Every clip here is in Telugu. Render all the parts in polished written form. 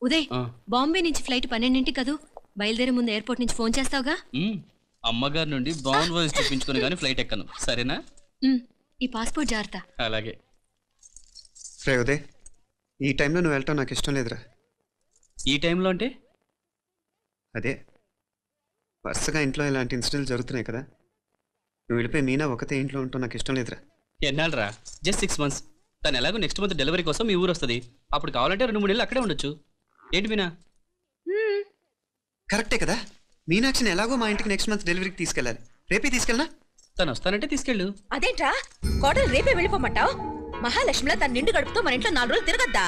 ఉదయ్, బాంబే నుంచి ఫ్లైట్ 12 కదూ. బయలుదేరే ముందు ఎయిర్పోర్ట్ నుంచి ఫోన్ చేస్తావుగా? అమ్మగారి నుండి బాండ్ వాయిస్ చూపించుకుని కానీ ఫ్లైట్ ఎక్కను, సరేనా? ఈ పాస్పోర్ట్ జాగ్రత్త. అలాగే. రే ఉదయ్, ఈ టైంలో నువ్వు వెళ్ళటం నాకు ఇష్టం లేదురా. ఈ టైంలో అంటే? అదే వరుసగా ఇంట్లో ఇలాంటి ఇన్సిడెంట్లు జరుగుతున్నాయి కదా, నువ్వు వెళ్ళిపోయి మీనా ఒకతే ఇంట్లో ఉంటావు నాకు ఇష్టం లేదురా. ఎన్నాళ్ళరా? Just 6 months. తను ఎలాగో నెక్స్ట్ మంత్ డెలివరీ కోసం మీ ఊరు వస్తుంది. అప్పుడు కావాలంటే 2-3 నెలలు అక్కడే ఉండొచ్చు. ఏంటి మీనా? కరెక్టే కదా, మీనాక్షిని ఎలాగో మా ఇంటికి నెక్స్ట్ మంత్ డెలివరీకి తీసుకెళ్ళాలి. రేపే తీసుకెళ్ళనా? తను వస్తానంటే తీసుకెళ్ళు. అదేంట్రా కోడలు రేపే వెళ్ళిపోమంటావు? మహాలక్ష్మిలా తన నిండు గడుపుతూ మన ఇంట్లో 4 రోజులు తిరగద్దా?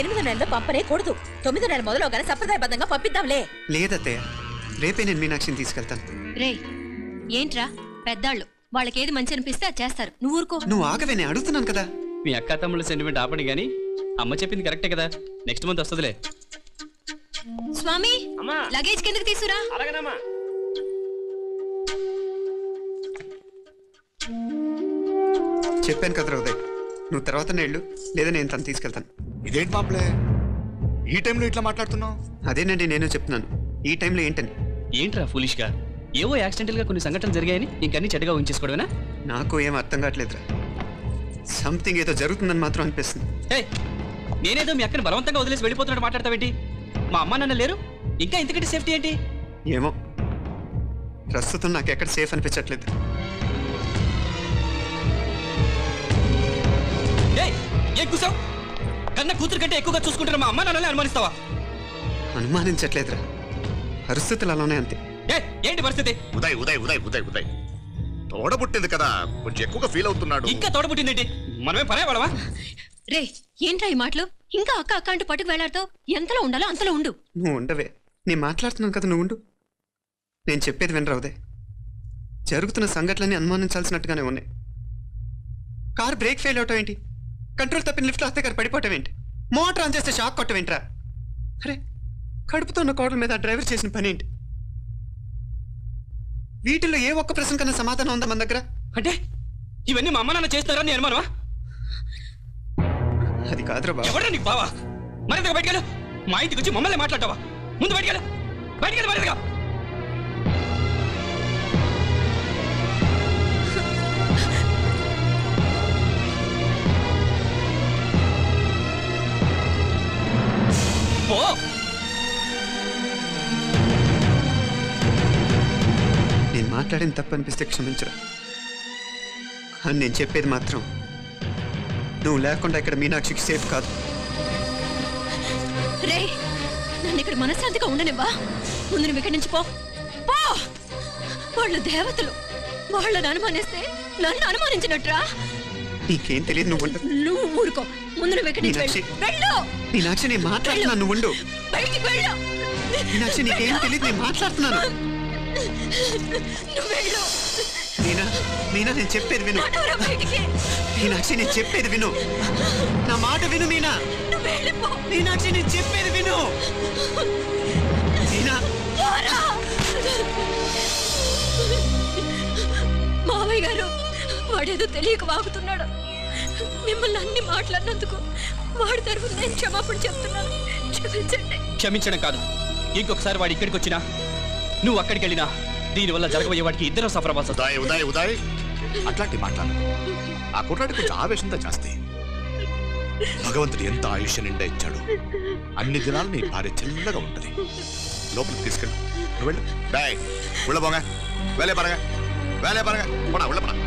8వ నెలలో పంపనే కూడదు. 9వ నెల మొదలుగానే సంప్రదాయబద్ధంగా పంపిద్దాంలే. లేదత్తయ్య, రేపే నేను మీనాక్షిని తీసుకెళ్తాను. రే ఏంట్రా పెద్దాళ్ళు, వాళ్ళకేది మంచి అనిపిస్తే అది చేస్తారు. నువ్వు ఊరుకో. నువ్వు ఆగవే, నేను అడుగుతున్నాను కదా. మీ అక్క తమ్ముళ్ళ సెంటిమెంట్ ఆపండి కానీ అమ్మ చెప్పింది కరెక్టే కదా, నెక్స్ట్ మంత్ వస్తుందిలే. స్వామి, లగేజ్ కిందకి తీసుకురా. చెప్పాను కదరా ఉదయ్, నువ్వు తర్వాత నేళ్ళు లేదా నేను తను తీసుకెళ్తాను. ఇదేంటి మాప్లే ఈ టైంలో ఇట్లా మాట్లాడుతున్నావు? అదేనండి నేను చెప్తున్నాను, ఈ టైంలో ఏంటని. ఏంట్రా ఫులిష్ గా? ఏవో యాక్సిడెంటల్ గా కొన్ని సంఘటనలు జరిగాయని ఇంకన్నీ చెడ్డగా ఊహించేసుకోవడమేనా? నాకు ఏం అర్థం కావట్లేదురా, సంథింగ్ ఏదో జరుగుతుందని మాత్రం అనిపిస్తుంది. నేనేదో మీ అక్కని బలవంతంగా వదిలేసి వెళ్ళిపోతున్నట్టు మాట్లాడతావేంటి? మా అమ్మ నాన్న లేరు, ఇంకా ఇంతకంటే సేఫ్టీ ఏంటి? ఏమో, ప్రస్తుతం నాకు ఎక్కడ సేఫ్ అనిపించట్లేదు. కన్నా కూతురు కంటే ఎక్కువగా చూసుకుంటారు మా అమ్మ నాన్నలే అనుమానిస్తావా? అనుమానించట్లేదురా, పరిస్థితులు అలానే అంతే. ఏంటి పరిస్థితి? ఉదయ్ ఉదయ్ ఉదయ్ ఉదయ్ ఉదయ్ తోడబుట్టింది కదా, కొంచెం ఎక్కువగా ఫీల్ అవుతున్నాడు. ఇంకా తోడబుట్టిందేంటి? మనమే పనేవాడవా? రే ఏంట్రా ఈ మాటలు? ఇంకా అక్క అక్క అంటూ పట్టుకు వెళ్లాడుతావు. ఎంతలో ఉండాలో అంతలో ఉండు. నువ్వు ఉండవే, నేను మాట్లాడుతున్నాను కదా, నువ్వు ఉండు. నేను చెప్పేది వినరా ఉదయ్, జరుగుతున్న సంఘటనలన్నీ అనుమానించాల్సినట్టుగానే ఉన్నాయి. కారు బ్రేక్ ఫెయిల్ అవటం ఏంటి, కంట్రోల్ తప్పిన లిఫ్ట్లో అత్తే గారు పడిపోవటం ఏంటి, మోటార్ ఆన్ చేస్తే షాక్ కొట్టం ఏంట్రా? అరే కడుపుతో ఉన్న కోడల మీద డ్రైవర్ చేసిన పని ఏంటి? వీటిల్లో ఏ ఒక్క ప్రశ్న కన్నా సమాధానం ఉందా మన దగ్గర? అంటే ఇవన్నీ మా అమ్మ నాన్న చేస్తారా నీ అనుమానమా? అది కాదురా బాబు. ఎవరా నీకు బావా? మరింతగా బయటకెళ్ళు. మా ఇంటికి వచ్చి మమ్మల్ని మాట్లాడతావా? ముందు బయటకెళ్ళు, బయటకెళ్ళు మరింతగా. నేను మాట్లాడిన తప్పు అనిపిస్తే క్షమించరా, అని నేను చెప్పేది మాత్రం నువ్వు లేకుండా ఇక్కడ మీనాక్షికి సేఫ్ కాదు. రే నన్ను ఇక్కడ మనశ్శాంతిగా ఉండనివ్వా. ముందు నువ్వు ఇక్కడి నుంచి పో. వాళ్ళు దేవతలు, వాళ్ళని అనుమానిస్తే నన్ను అనుమానించినట్రా. నీకేం తెలియదు, నువ్వు ఉండు. నువ్వు ఊరుకో. ముందు నువ్వు ఇక్కడి నుంచి వెళ్ళు. మీనాక్షి నేను మాట్లాడుతున్నాను, నువ్వు ఉండు. బయటికి వెళ్ళు. మీనాక్షి నీకేం తెలియదు, నేను మాట్లాడుతున్నాను. నువ్వు వెళ్ళు. మీనా మీనా నేను చెప్పేది విను. మీనాక్షి నేను చెప్పేది విను, నా మాట విను. మీనా మీనాక్షి నేను చెప్పేది విను. మీనా మావయ్య గారు, వాడేదో తెలియక వాగుతున్నాడు. మిమ్మల్ని అన్ని మాట్లాడినందుకు వాడి తరఫున నేను క్షమాపణ చెప్తున్నాను. క్షమించండి. క్షమించడం కాదు, ఇంకొకసారి వాడు ఇక్కడికి వచ్చినా నువ్వు అక్కడికి వెళ్ళినా దీనివల్ల జరగబోయే వాడికి ఇద్దరు సఫర్ అవ్వాల్సి. ఉదయ్ ఉదయ్ ఉదయ్ అట్లాంటి మాట్లాడు. ఆ కుట్రాడి కొంచెం ఆవేశంతో చేస్తే భగవంతుడు ఎంత ఆయుష్ నిండా ఇచ్చాడు. అన్ని దినాలు నీ భార్య చిల్లగా ఉంటది. లోపలికి తీసుకెళ్ళు, నువ్వు వెళ్ళు. డాయ్ ఉళ్ళ పోగా వేలే పరగా వేలే పరగా పోనా ఉళ్ళ పరా.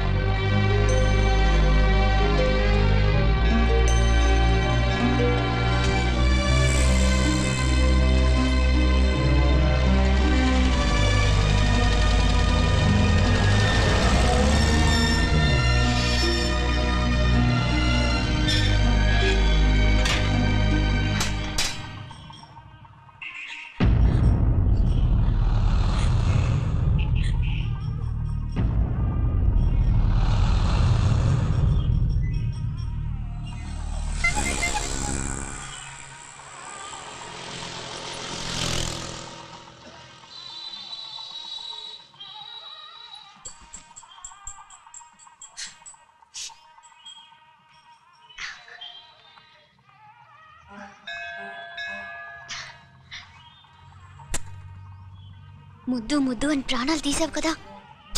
ముద్దు ముద్దు అని ప్రాణాలు తీసావు కదా,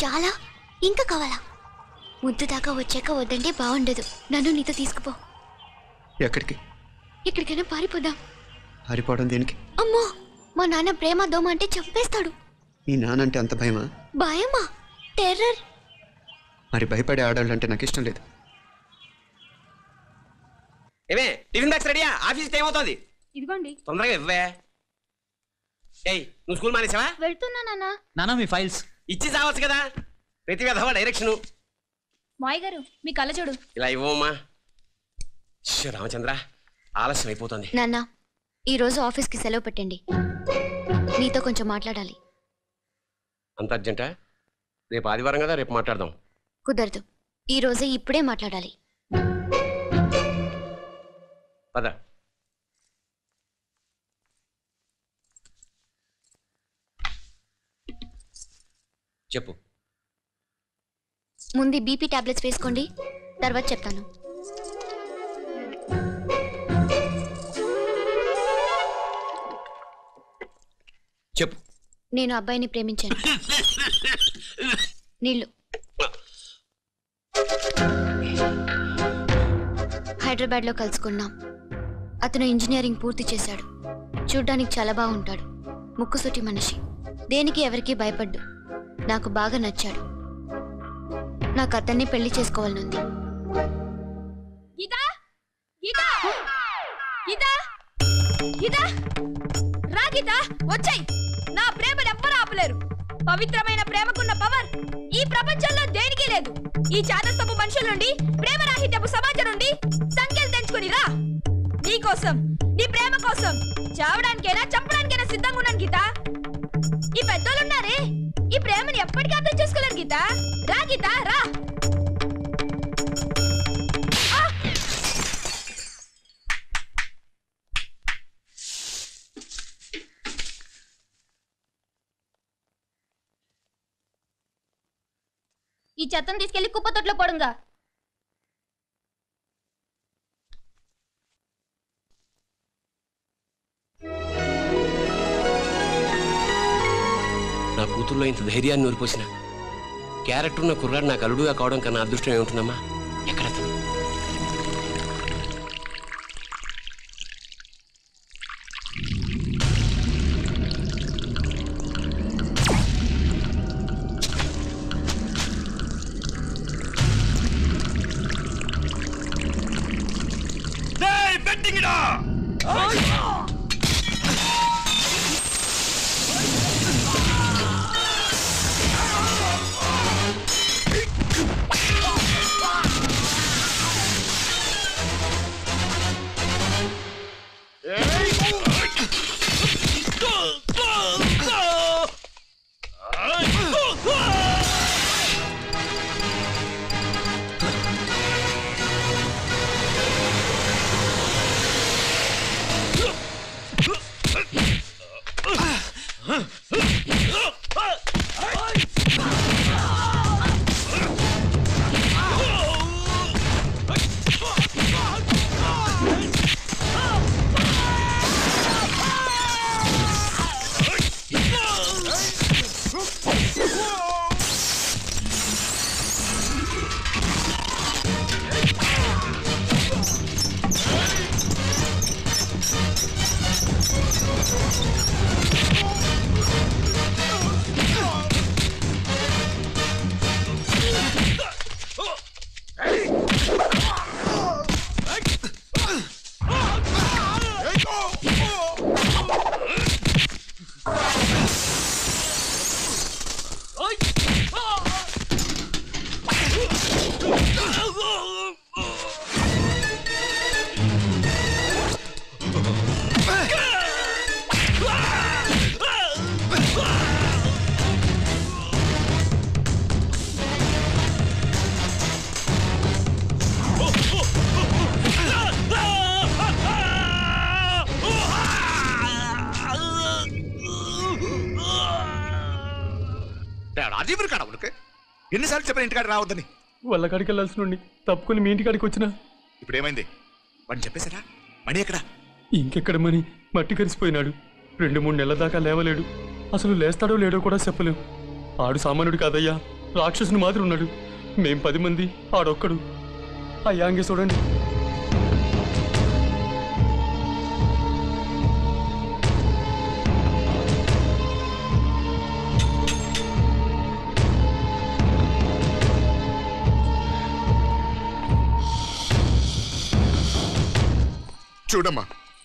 చాలా ఇంకా కావాలా? ముద్దు దాకా వచ్చాక వద్దంటే బాగుండదు. నన్ను నీతో తీసుకుపో. ఎక్కడికి? ఎక్కడికైనా పారిపోదాం. పారిపోవడం దేనికి? అమ్మో, మా నాన్న ప్రేమ దోమ అంటే చంపేస్తాడు. మీ నానంటే అంత భయమా? భయమా? టెర్రర్. మరి భయపడే ఆడాళ్ళు అంటే నాకు ఇష్టం లేదు. ఏమే టిఫిన్ బ్యాగ్స్ రెడీయా? ఆఫీస్ టైం అవుతుంది. ఇదిగోండి. తొందరగా ఇవ్వే. ఏయ్ నువ్వు స్కూల్ మానేసావా? వెళ్తున్నా నాన్న. నానా మీ ఫైల్స్ ఇచ్చి చావచ్చు కదా. ప్రతి విధవా డైరెక్షను. మాయ్ గారు మీ కళ్ళ చూడు. ఇలా ఇవ్వమ్మా. రామచంద్ర ఆలస్యం అయిపోతుంది. నాన్న, ఈరోజు ఆఫీస్కి సెలవు పెట్టండి. నీతో కొంచెం మాట్లాడాలి. అంత అర్జెంటా? రేపు ఆదివారం కదా, రేపు మాట్లాడదాం. కుదరదు, ఈరోజే ఇప్పుడే మాట్లాడాలి. పద. చెప్పు. ముందు బీపీ టాబ్లెట్స్ వేసుకోండి, తర్వాత చెప్తాను. చెప్పు. నేను అబ్బాయిని ప్రేమించాను. నీళ్ళు. హైదరాబాద్లో కలుసుకున్నాం. అతను ఇంజనీరింగ్ పూర్తి చేశాడు. చూడ్డానికి చాలా బాగుంటాడు. ముక్కుసూటి మనిషి. దేనికి ఎవరికీ భయపడ్డు. నాకు బాగా నచ్చాడు. నాకు అతన్ని పెళ్లి చేసుకోవాలనుంది. గీతా, గీతా, గీతా, గీతా, రా గీతా, వచ్చాయి. నా ప్రేమను ఎవ్వరూ ఆపలేరు. పవిత్రమైన ప్రేమకున్న పవర్ ఈ ప్రపంచంలో దేనికి లేదు. ఈ చాదస్తపు మనుషుల నుండి, ప్రేమరాహిత్యపు సమాజం నుండి సంఖ్యలు తెంచుకుని రా. నీ కోసం, నీ ప్రేమ కోసం చావడానికైనా చంపడానికైనా సిద్ధంగా ఉన్నాను గీతా. ఈ పెద్దోళ్ళున్నారే, ఈ ప్రేమని ఎప్పటికీ అర్థం చేసుకోలేరు గీతా. రా గీతా, రా. ఈ చెత్తను తీసుకెళ్లి కుప్ప తొట్లో పడుంగా. నా కూతుర్లో ఇంత ధైర్యాన్ని నూరిపోసిన క్యారెక్టర్ ఉన్న కుర్రాడు నాకు అల్లుడుగా కావడం కన్నా అదృష్టం ఏముంటుందమ్మా? ఎక్కడ అతను? ఎన్నిసార్లు చెప్పిన ఇంటికాడికి రావద్దని? వాళ్ళ కాడికి వెళ్ళాల్సిన నుండి తప్పుకుని మీ ఇంటికాడికి వచ్చినా. ఇప్పుడు ఏమైంది? వాడిని చెప్పేశారా? మణి ఎక్కడా? ఇంకెక్కడ మని మట్టి కరిసిపోయినాడు. 2-3 నెలల దాకా లేవలేడు. అసలు లేస్తాడో లేడో కూడా చెప్పలేం. ఆడు సామాన్యుడు కాదయ్యా, రాక్షసుని మాదిరి ఉన్నాడు. మేం 10 మంది, ఆడొక్కడు. అయ్యా అంగే చూడండి. చూడమ్మా,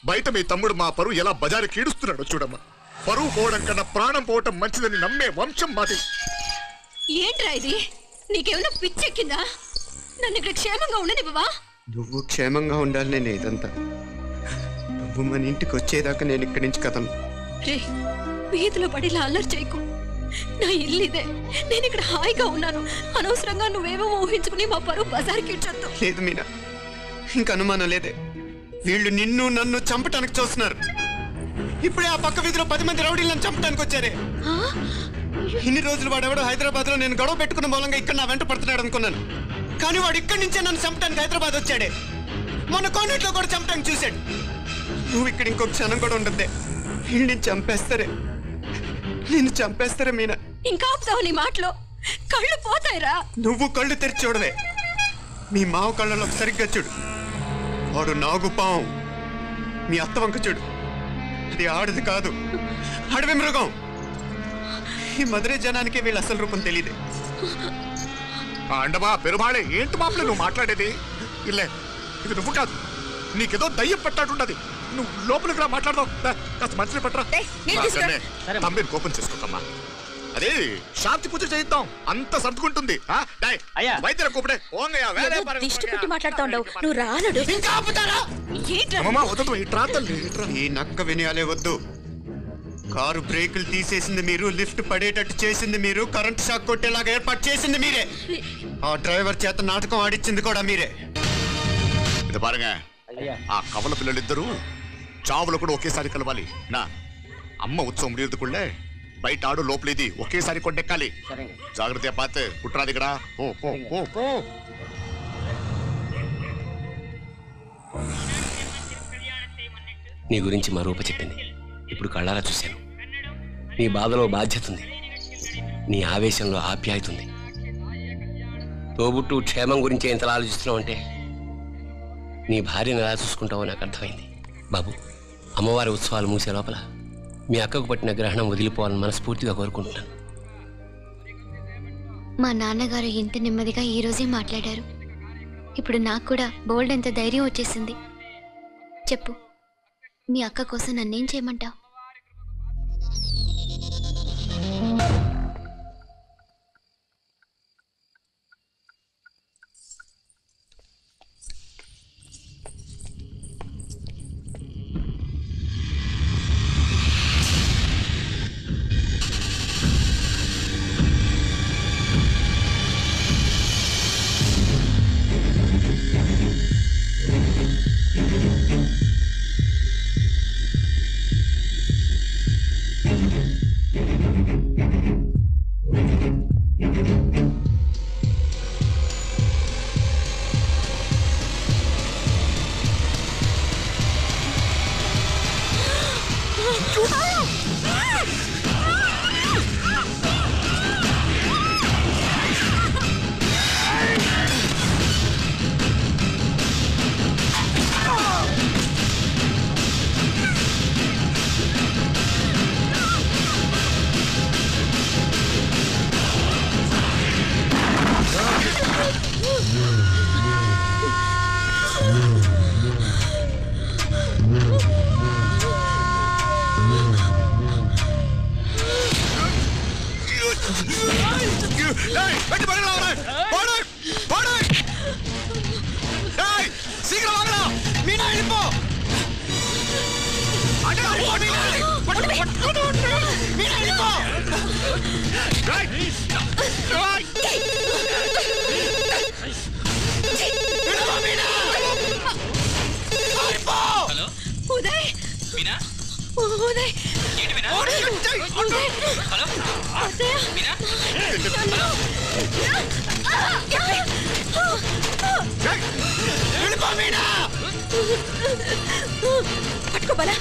బయట మీ తమ్ముడు మా పరువు ఎలా బజారు కీడుస్తున్నాడో చూడమ్మా. పరువు పోవడం కన్నా ప్రాణం పోవటం మంచిదని నమ్మే వంశం మాది. ఏంట్రా ఇది? నీకేమైనా పిచ్చెక్కిందా? నన్ను ఇక్కడ క్షేమంగా ఉండనివ్వవా? నువ్వు క్షేమంగా ఉండాలి. నేను ఇదంతా నువ్వు మన ఇంటికి వచ్చేదాకా నేను ఇక్కడి నుంచి కథను. రే, వీధిలో పడిలా అల్లరి చేయకు. నా ఇల్లు ఇదే, నేను ఇక్కడ హాయిగా ఉన్నాను. అనవసరంగా నువ్వేమో ఊహించుకుని మా పరువు బజార్కి ఇచ్చొద్దు. లేదు మీనా, ఇంక అనుమానం లేదే. వీళ్ళు నిన్ను నన్ను చంపటానికి చూస్తున్నారు. ఇప్పుడే ఆ పక్క వీధిలో 10 మంది రౌడీలను చంపడానికి వచ్చారే. ఇన్ని రోజులు వాడెవడో హైదరాబాద్ లో నేను గొడవ పెట్టుకున్న మూలంగా ఇక్కడ నా వెంట పడుతున్నాడు అనుకున్నాను. కానీ వాడు ఇక్కడి నుంచే నన్ను చంపడానికి హైదరాబాద్ వచ్చాడే. మొన్న కోనేట్లో కూడా చంపడానికి చూశాడు. నువ్వు ఇక్కడ ఇంకొక క్షణం కూడా ఉండద్దే. వీళ్ళని చంపేస్తారే, నిన్ను చంపేస్తారే మీనా. ఇంకా ఆపుతావు నీ మాటలో? కళ్ళు పోతాయిరా. నువ్వు కళ్ళు తెరిచి చూడవే. మీ మావ కళ్ళలో సరిగ్గా చూడు. వాడు నాగుపాం. మీ అత్త వంక చూడు, అది ఆడది కాదు, అడవి మృగం. ఈ మధురై జనానికి వీళ్ళ అసలు రూపం తెలియదే. అండమా పెరుమాళే, ఏంటి మాపలే నువ్వు మాట్లాడేది? ఇల్లే, ఇది నువ్వు కాదు, నీకేదో దయ్యం పట్టాడుంటది. నువ్వు లోపలికి రా, మాట్లాడదాం. కాస్త మంచిని పట్టరా. తమ్మిని కోపం చేసుకోకమ్మా. అదే శాంతి పూజ చేయిద్దాం, అంత సర్దుకుంటుంది. వైద్యుల కూపడే దిష్టి పెట్టి మాట్లాడుతూ ఉండవు. నువ్వు రానడు. ఈ నక్క వినయాలే వద్దు. కారు బ్రేకులు తీసేసింది మీరు, లిఫ్ట్ పడేటట్టు చేసింది మీరు, కరెంట్ షాక్ కొట్టేలాగా ఏర్పాటు చేసింది మీరే. ఆ డ్రైవర్ చేత నాటకం ఆడిచ్చింది కూడా మీరే. ఇది పారుగా, ఆ కవల పిల్లలిద్దరూ చావులు కూడా ఒకేసారి కలవాలి. నా అమ్మ ఉత్సవం ముడియదుకుళ్ళే, బయట ఆడు లోపలిది ఒకేసారి కొట్టెక్కాలి. జాగ్రత్త పాత కుట్రా దిగడా. నీ గురించి మా రూప చెప్పింది, ఇప్పుడు కళ్ళారా చూశాను. నీ బాధలో బాధ్యత ఉంది, నీ ఆవేశంలో ఆప్యాయత ఉంది. తోబుట్టు క్షేమం గురించి ఎంతలా ఆలోచిస్తున్నావు అంటే నీ భార్యను ఎలా చూసుకుంటావో నాకు అర్థమైంది. బాబు, అమ్మవారి ఉత్సవాలు మూసే లోపల మీ అక్కకు పట్టిన గ్రహణం వదిలిపోవాలని మనస్ఫూర్తిగా కోరుకుంటున్నాను. మా నాన్నగారు ఇంత నెమ్మదిగా ఈ రోజే మాట్లాడారు. ఇప్పుడు నాకు కూడా బోల్డ్ ఎంత ధైర్యం వచ్చేసింది. చెప్పు, మీ అక్క కోసం నన్నేం చేయమంటావు? పట్టుకోబలా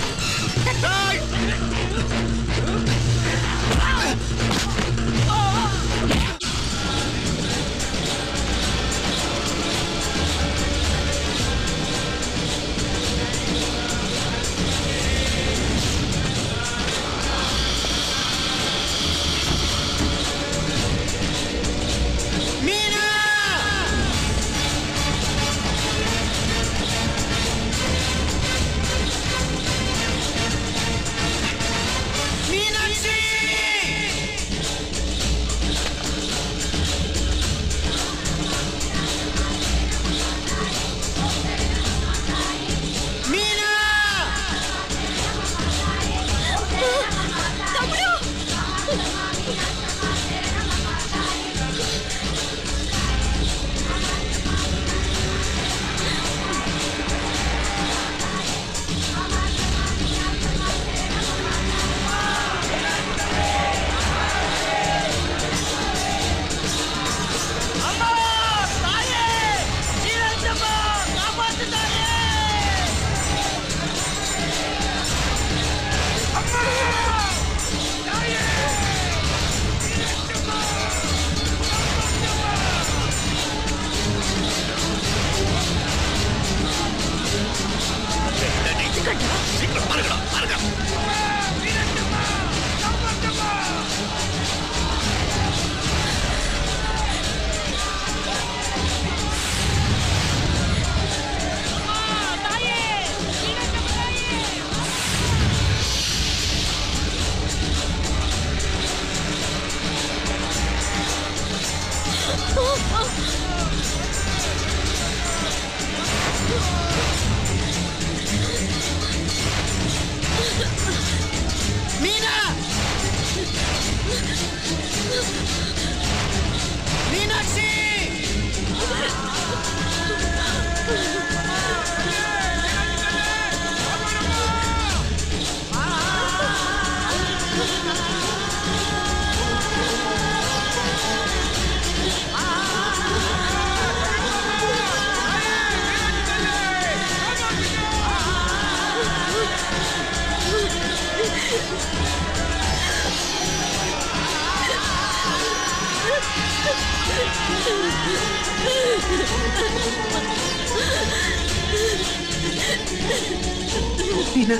மீனா